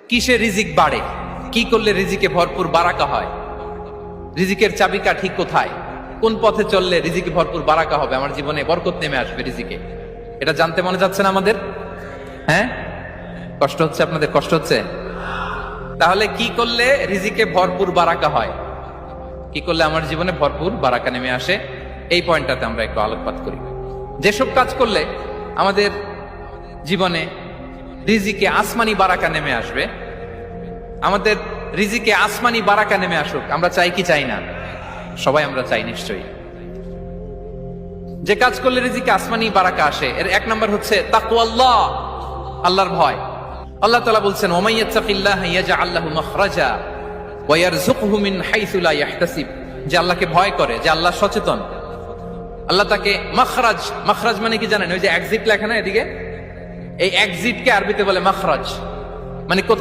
কিসে রিজিক বাড়ে, কি করলে রিজিকে ভরপুর বারাকা হয়, রিজিকের চাবিকা ঠিক কোথায়, কোন পথে চললে রিজিকে ভরপুর বারাকা হবে, আমার জীবনে বরকত নেমে আসবে রিজিকে, এটা জানতে মনে যাচ্ছে না আমাদের? হ্যাঁ, কষ্ট হচ্ছে আপনাদের? কষ্ট হচ্ছে? তাহলে কি করলে রিজিকে ভরপুর বারাকা হয়, কি করলে আমার জীবনে ভরপুর বারাকা নেমে আসে, এই পয়েন্টটাতে আমরা একটু আলোকপাত করি। যেসব কাজ করলে আমাদের জীবনে রিজিকে আসমানি বারাকা নেমে আসবে, আমাদের রিজিকে আসমানি বারাকা নেমে আসুক, আমরা চাই কি চাই না? সবাই আমরা চাই নিশ্চয়ই। যে কাজ করলে রিজিকে আসমানি বারাকা আসে, এর এক নম্বর হচ্ছে তাকওয়াল্লাহ, আল্লাহর ভয়। আল্লাহ তাআলা বলছেন, ওয়া মাইয়াত্তাকিল্লাহা ইয়াজআল লাহু মাখরাজা ওয়া ইয়ারযুকহু মিন হাইসু লা ইয়াহতাসিব। যে আল্লাহকে ভয় করে, যে আল্লাহ সচেতন, আল্লাহ তাকে মাখরাজ, মাখরাজ মানে কি জানেন? ওই যে এক্সিট লেখা না এদিকে, এই এক্সিটকে আরবিতে বলে মাখরাজ, মানে কোথাও